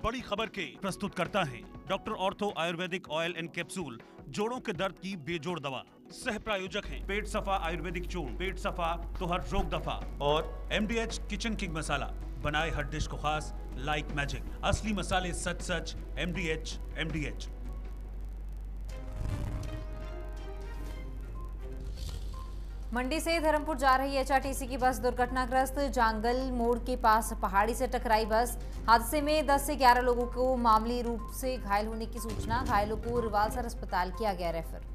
बड़ी खबर के प्रस्तुत करता है doctor ortho Ayurvedic oil and capsule, जोड़ों के दर्द की बेजोड़ दवा। सह प्रायोजक हैं पेट सफा आयुर्वेदिक चूर्ण, पेट सफा तो हर रोग दफा, और MDH किचन किंग मसाला, बनाए हर डिश को खास लाइक मैजिक। असली मसाले सच सच, MDH। मंडी से धर्मपुर जा रही HRTC की बस दुर्घटनाग्रस्त। जांगल मोड़ के पास पहाड़ी से टकराई बस। हादसे में 10 से 11 लोगों को मामूली रूप से घायल होने की सूचना। घायलों को रिवालसर अस्पताल किया गया रेफर।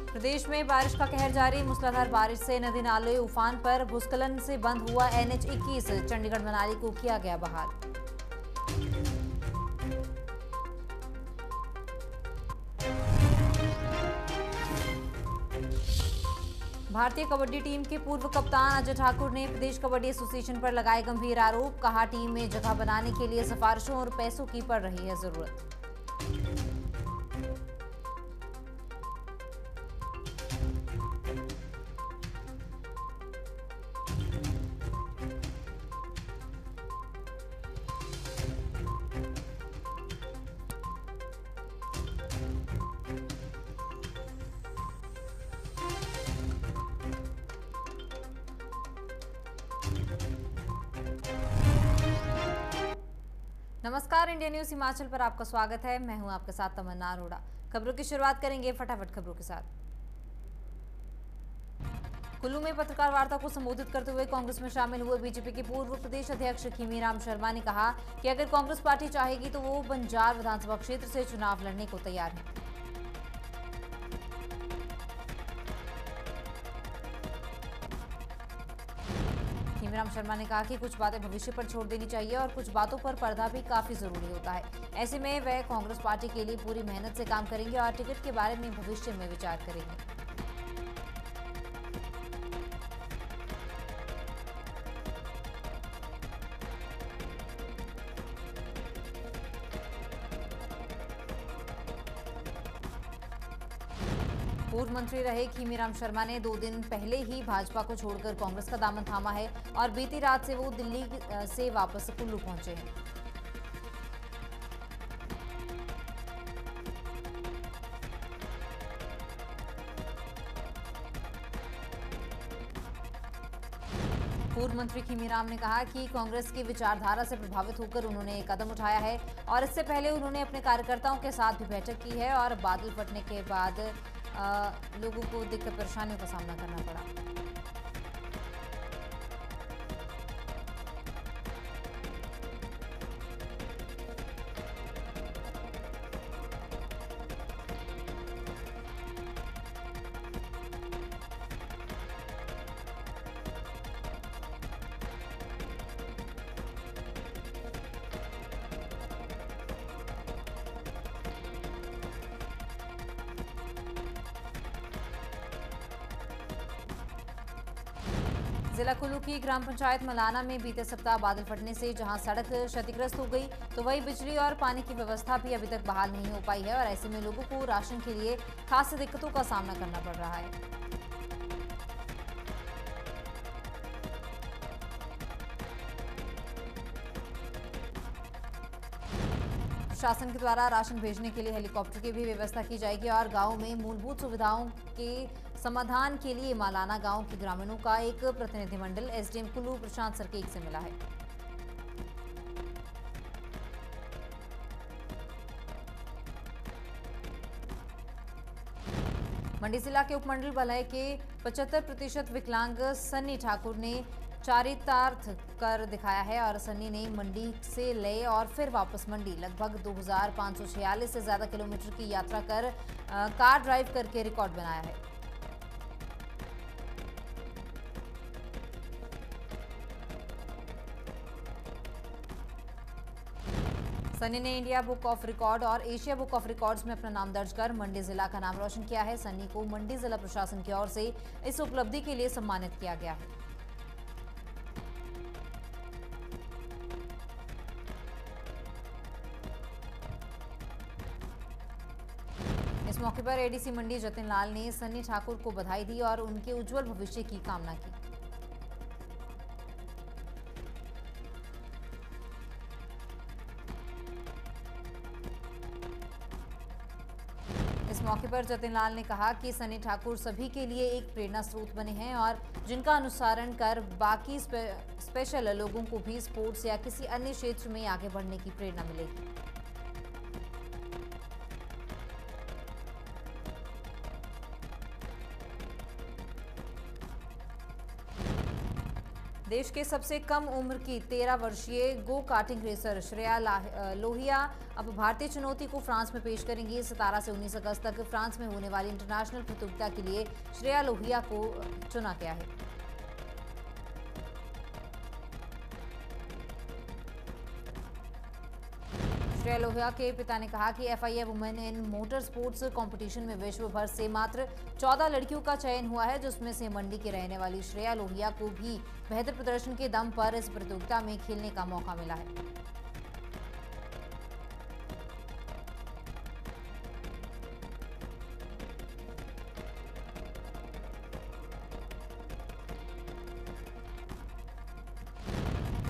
प्रदेश में बारिश का कहर जारी। मूसलाधार बारिश से नदी नाले उफान पर। भूस्खलन से बंद हुआ NH21। चंडीगढ़ मनाली को किया गया बहाल। भारतीय कबड्डी टीम के पूर्व कप्तान अजय ठाकुर ने प्रदेश कबड्डी एसोसिएशन पर लगाए गंभीर आरोप। कहा, टीम में जगह बनाने के लिए सिफारिशों और पैसों की पड़ रही है जरूरत। नमस्कार, इंडिया न्यूज हिमाचल पर आपका स्वागत है। मैं हूं आपके साथ तमन्ना अरोड़ा। खबरों की शुरुआत करेंगे फटाफट खबरों के साथ। कुल्लू में पत्रकार वार्ता को संबोधित करते हुए कांग्रेस में शामिल हुए बीजेपी के पूर्व प्रदेश अध्यक्ष खीमीराम शर्मा ने कहा कि अगर कांग्रेस पार्टी चाहेगी तो वो बंजार विधानसभा क्षेत्र से चुनाव लड़ने को तैयार है। खीमीराम शर्मा ने कहा कि कुछ बातें भविष्य पर छोड़ देनी चाहिए और कुछ बातों पर पर्दा भी काफी जरूरी होता है। ऐसे में वह कांग्रेस पार्टी के लिए पूरी मेहनत से काम करेंगे और टिकट के बारे में भविष्य में विचार करेंगे। पूर्व मंत्री रहे खीमीराम शर्मा ने 2 दिन पहले ही भाजपा को छोड़कर कांग्रेस का दामन थामा है और बीती रात से वो दिल्ली से वापस कुल्लू पहुंचे हैं। पूर्व मंत्री खीमीराम ने कहा कि कांग्रेस की विचारधारा से प्रभावित होकर उन्होंने एक कदम उठाया है और इससे पहले उन्होंने अपने कार्यकर्ताओं के साथ भी बैठक की है और बादल फटने के बाद लोगों को दिक्कत परेशानियों का सामना करना पड़ा। जिला कुल्लू की ग्राम पंचायत मलाना में बीते सप्ताह बादल फटने से जहां सड़क क्षतिग्रस्त हो गई तो वहीं बिजली और पानी की व्यवस्था भी अभी तक बहाल नहीं हो पाई है और ऐसे में लोगों को राशन के लिए खासी दिक्कतों का सामना करना पड़ रहा है। प्रशासन के द्वारा राशन भेजने के लिए हेलीकॉप्टर की भी व्यवस्था की जाएगी और गांव में मूलभूत सुविधाओं के समाधान के लिए मालाना गांव के ग्रामीणों का एक प्रतिनिधिमंडल SDM कुल्लू प्रशांत सरकेक से मिला है। मंडी जिला के उपमंडल बलय के 75% विकलांग सन्नी ठाकुर ने चारितार्थ कर दिखाया है और सन्नी ने मंडी से ले और फिर वापस मंडी लगभग 2546 से ज्यादा किलोमीटर की यात्रा कर कार ड्राइव करके रिकॉर्ड बनाया है। सन्नी ने इंडिया बुक ऑफ रिकॉर्ड और एशिया बुक ऑफ रिकॉर्ड्स में अपना नाम दर्ज कर मंडी जिला का नाम रोशन किया है। सन्नी को मंडी जिला प्रशासन की ओर से इस उपलब्धि के लिए सम्मानित किया गया है। इस मौके पर एडीसी मंडी जतिन लाल ने सन्नी ठाकुर को बधाई दी और उनके उज्जवल भविष्य की कामना की। इस मौके पर जतिन लाल ने कहा कि सन्नी ठाकुर सभी के लिए एक प्रेरणा स्रोत बने हैं और जिनका अनुसरण कर बाकी स्पेशल लोगों को भी स्पोर्ट्स या किसी अन्य क्षेत्र में आगे बढ़ने की प्रेरणा मिलेगी। देश के सबसे कम उम्र की 13 वर्षीय go karting racer Shreya Lohia अब भारतीय चुनौती को फ्रांस में पेश करेंगी। 17 से 19 अगस्त तक फ्रांस में होने वाली इंटरनेशनल प्रतियोगिता के लिए श्रेया लोहिया को चुना गया है। श्रेया लोहिया के पिता ने कहा कि FIA women in motor sports competition में विश्व भर से मात्र 14 लड़कियों का चयन हुआ है, जिसमें से मंडी की रहने वाली श्रेया लोहिया को भी बेहतर प्रदर्शन के दम पर इस प्रतियोगिता में खेलने का मौका मिला है।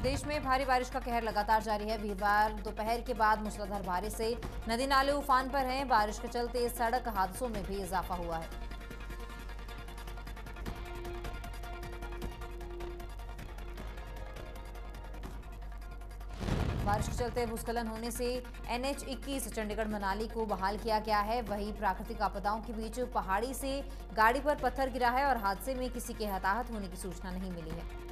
देश में भारी बारिश का कहर लगातार जारी है। वीरवार दोपहर के बाद मूसलाधार बारिश से नदी नाले उफान पर हैं। बारिश के चलते सड़क हादसों में भी इजाफा हुआ है। बारिश के चलते भूस्खलन होने से NH-21 चंडीगढ़ मनाली को बहाल किया गया है। वहीं प्राकृतिक आपदाओं के बीच पहाड़ी से गाड़ी पर पत्थर गिरा है और हादसे में किसी के हताहत होने की सूचना नहीं मिली है।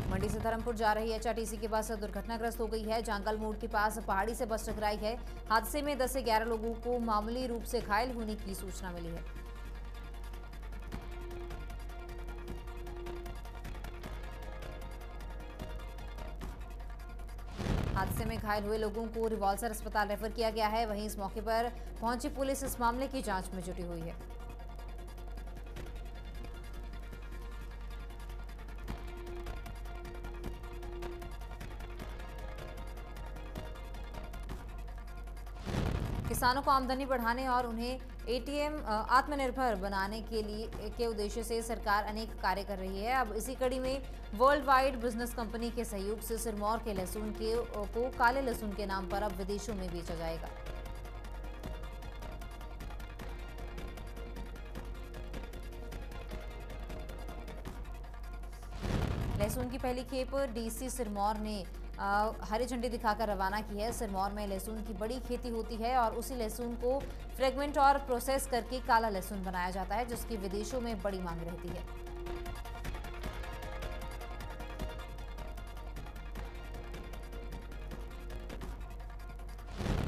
मंडी से धर्मपुर जा रही HRTC की बस दुर्घटनाग्रस्त हो गई है। जांगल मोड़ के पास पहाड़ी से बस टकराई है। हादसे में 10 से 11 लोगों को मामूली रूप से घायल होने की सूचना मिली है। हादसे में घायल हुए लोगों को रिवाल्सर अस्पताल रेफर किया गया है। वहीं इस मौके पर पहुंची पुलिस इस मामले की जांच में जुटी हुई है। किसानों को आमदनी बढ़ाने और उन्हें ATM आत्मनिर्भर बनाने के उद्देश्य से सरकार अनेक कार्य कर रही है। अब इसी कड़ी में वर्ल्ड वाइड बिजनेस कंपनी के सहयोग से सिरमौर के लहसुन को काले लहसुन के नाम पर अब विदेशों में बेचा जाएगा। लहसुन की पहली खेप DC सिरमौर ने हरी झंडी दिखाकर रवाना की है। सिरमौर में लहसुन की बड़ी खेती होती है और उसी लहसुन को फ्रेगमेंट और प्रोसेस करके काला लहसुन बनाया जाता है, जिसकी विदेशों में बड़ी मांग रहती है।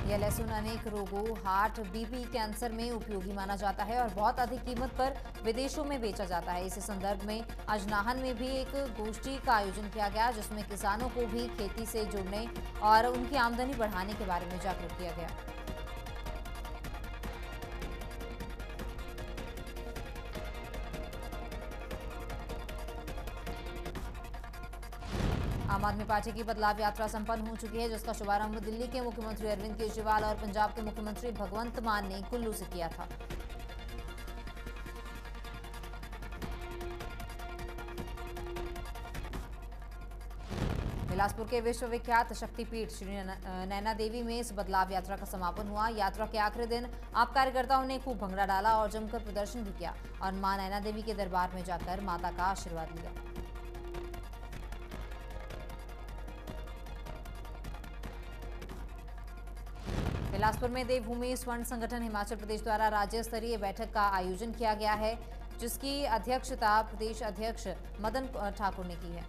यह लहसुन अनेक रोगों, हार्ट, BP, कैंसर में उपयोगी माना जाता है और बहुत अधिक कीमत पर विदेशों में बेचा जाता है। इसी संदर्भ में आज नाहन में भी एक गोष्ठी का आयोजन किया गया, जिसमें किसानों को भी खेती से जुड़ने और उनकी आमदनी बढ़ाने के बारे में जागरूक किया गया। आम आदमी पार्टी की बदलाव यात्रा संपन्न हो चुकी है, जिसका शुभारंभ दिल्ली के मुख्यमंत्री अरविंद केजरीवाल और पंजाब के मुख्यमंत्री भगवंत मान ने कुल्लू से किया था। बिलासपुर के विश्वविख्यात शक्तिपीठ श्री नैना देवी में इस बदलाव यात्रा का समापन हुआ। यात्रा के आखिरी दिन आप कार्यकर्ताओं ने खूब भंगड़ा डाला और जमकर प्रदर्शन भी किया और मां नैना देवी के दरबार में जाकर माता का आशीर्वाद लिया। बिलासपुर में देवभूमि स्वर्ण संगठन हिमाचल प्रदेश द्वारा राज्य स्तरीय बैठक का आयोजन किया गया है, जिसकी अध्यक्षता प्रदेश अध्यक्ष मदन ठाकुर ने की है।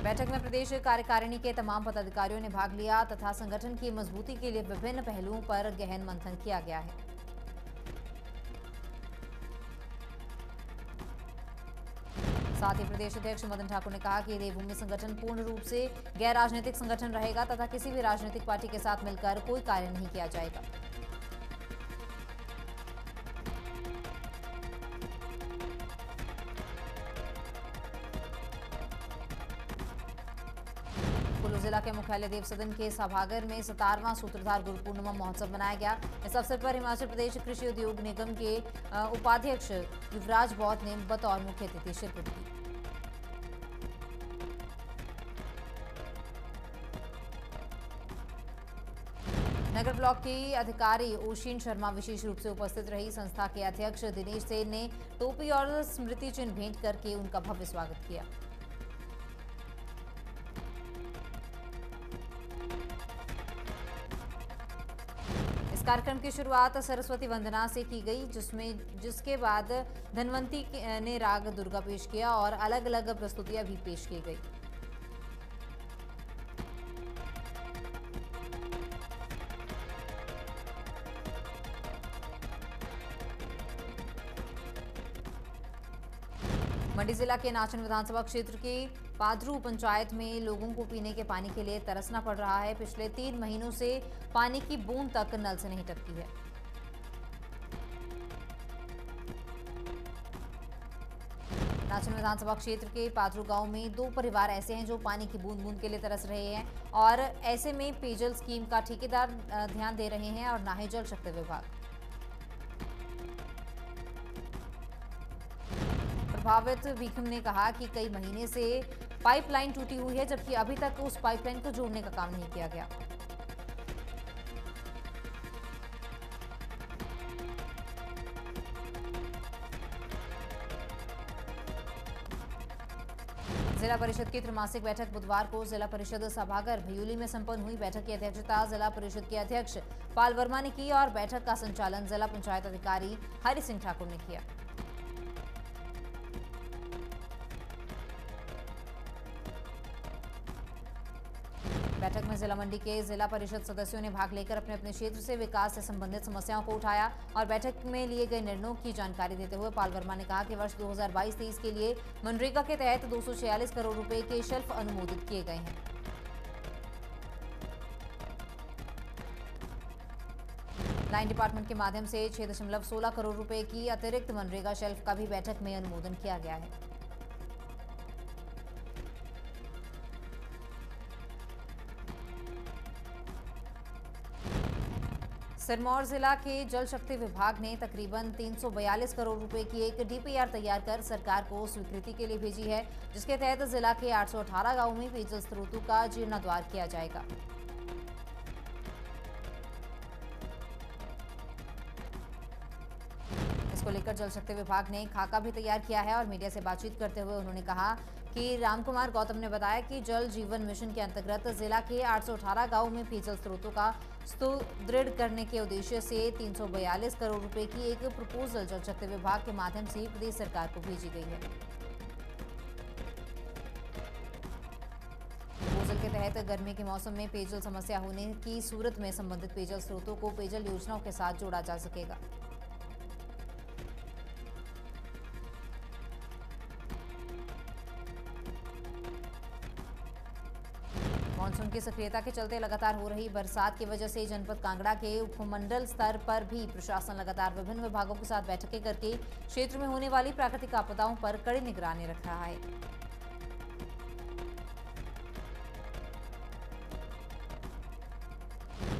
बैठक में प्रदेश कार्यकारिणी के तमाम पदाधिकारियों ने भाग लिया तथा संगठन की मजबूती के लिए विभिन्न पहलुओं पर गहन मंथन किया गया है। साथ ही प्रदेश अध्यक्ष मदन ठाकुर ने कहा कि देवभूमि संगठन पूर्ण रूप से गैर राजनीतिक संगठन रहेगा तथा किसी भी राजनीतिक पार्टी के साथ मिलकर कोई कार्य नहीं किया जाएगा। जिला के मुख्यालय देव सदन के सभागार में 17वां सूत्रधार गुरु पूर्णिमा महोत्सव मनाया गया। इस अवसर पर हिमाचल प्रदेश कृषि उद्योग निगम के उपाध्यक्ष युवराज बौद्ध ने बतौर मुख्य अतिथि शिरकत की। नगर ब्लॉक की अधिकारी ओशिन शर्मा विशेष रूप से उपस्थित रही। संस्था के अध्यक्ष दिनेश सेन ने टोपी और स्मृति चिन्ह भेंट करके उनका भव्य स्वागत किया। इस कार्यक्रम की शुरुआत सरस्वती वंदना से की गई, जिसके बाद धनवंती ने राग दुर्गा पेश किया और अलग अलग प्रस्तुतियां भी पेश की गई। मंडी जिला के नाचन विधानसभा क्षेत्र के पादरू पंचायत में लोगों को पीने के पानी के लिए तरसना पड़ रहा है। पिछले 3 महीनों से पानी की बूंद तक नल से नहीं टपकी है। नाचन विधानसभा क्षेत्र के पादरू गांव में 2 परिवार ऐसे हैं जो पानी की बूंद बूंद के लिए तरस रहे हैं और ऐसे में पेयजल स्कीम का ठेकेदार ध्यान दे रहे हैं और ना ही जल शक्ति विभाग। प्रभावित भीखम ने कहा कि कई महीने से पाइपलाइन टूटी हुई है, जबकि अभी तक उस पाइपलाइन को जोड़ने का काम नहीं किया गया। जिला परिषद की त्रैमासिक बैठक बुधवार को जिला परिषद सभागार भयूली में संपन्न हुई। बैठक की अध्यक्षता जिला परिषद के अध्यक्ष पाल वर्मा ने की और बैठक का संचालन जिला पंचायत अधिकारी हरि सिंह ठाकुर ने किया। बैठक में जिला मंडी के जिला परिषद सदस्यों ने भाग लेकर अपने अपने क्षेत्र से विकास से संबंधित समस्याओं को उठाया और बैठक में लिए गए निर्णयों की जानकारी देते हुए पाल वर्मा ने कहा कि वर्ष 2022-23 के लिए मनरेगा के तहत 246 करोड़ रुपए के शेल्फ अनुमोदित किए गए हैं। लाइन डिपार्टमेंट के माध्यम से 6.16 करोड़ रुपए की अतिरिक्त मनरेगा शेल्फ का भी बैठक में अनुमोदन किया गया है। सिरमौर जिला के जल शक्ति विभाग ने तकरीबन 342 करोड़ रुपए की एक डीपीआर तैयार कर सरकार को स्वीकृति के लिए भेजी है, जिसके तहत जिला के 818 गांवों में पेयजल स्रोतों का जीर्णोद्धार किया जाएगा। इसको लेकर जल शक्ति विभाग ने खाका भी तैयार किया है और मीडिया से बातचीत करते हुए उन्होंने कहा कि रामकुमार गौतम ने बताया कि जल जीवन मिशन के अंतर्गत जिला के 818 गांवों में पेयजल स्रोतों का सुदृढ़ करने के उद्देश्य से 342 करोड़ रुपए की एक प्रपोजल जल शक्ति विभाग के माध्यम से प्रदेश सरकार को भेजी गई है। प्रपोजल के तहत गर्मी के मौसम में पेयजल समस्या होने की सूरत में संबंधित पेयजल स्रोतों को पेयजल योजनाओं के साथ जोड़ा जा सकेगा। मानसून की सक्रियता के चलते लगातार हो रही बरसात की वजह से जनपद कांगड़ा के उपमंडल स्तर पर भी प्रशासन लगातार विभिन्न विभागों के साथ बैठकें करके क्षेत्र में होने वाली प्राकृतिक आपदाओं पर कड़ी निगरानी रख रहा है।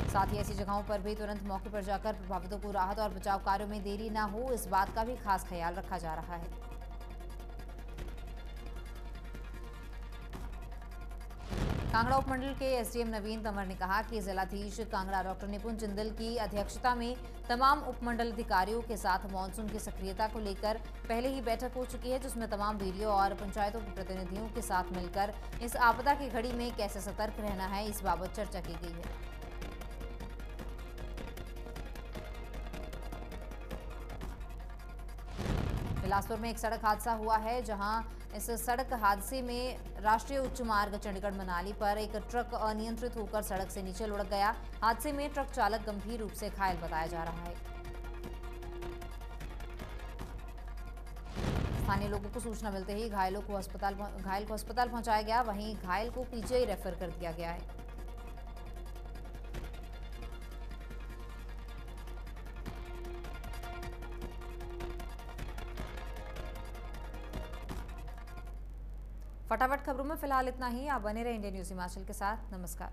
साथ ही ऐसी जगहों पर भी तुरंत मौके पर जाकर प्रभावितों को राहत और बचाव कार्यों में देरी न हो, इस बात का भी खास ख्याल रखा जा रहा है। कांगड़ा उपमंडल के एसडीएम नवीन तंवर ने कहा कि जिलाधीश कांगड़ा डॉक्टर निपुण जिंदल की अध्यक्षता में तमाम उपमंडल अधिकारियों के साथ मानसून की सक्रियता को लेकर पहले ही बैठक हो चुकी है, जिसमें तमाम बीडीओ और पंचायतों के प्रतिनिधियों के साथ मिलकर इस आपदा की घड़ी में कैसे सतर्क रहना है, इस बाबत चर्चा की गई है। बिलासपुर में एक सड़क हादसा हुआ है, जहां इस सड़क हादसे में राष्ट्रीय उच्च मार्ग चंडीगढ़ मनाली पर एक ट्रक अनियंत्रित होकर सड़क से नीचे लुढ़क गया। हादसे में ट्रक चालक गंभीर रूप से घायल बताया जा रहा है। स्थानीय लोगों को सूचना मिलते ही घायल को अस्पताल पहुंचाया गया, वहीं घायल को पीजीआई रेफर कर दिया गया है। फटाफट खबरों में फिलहाल इतना ही। आप बने रहे इंडिया न्यूज हिमाचल के साथ। नमस्कार।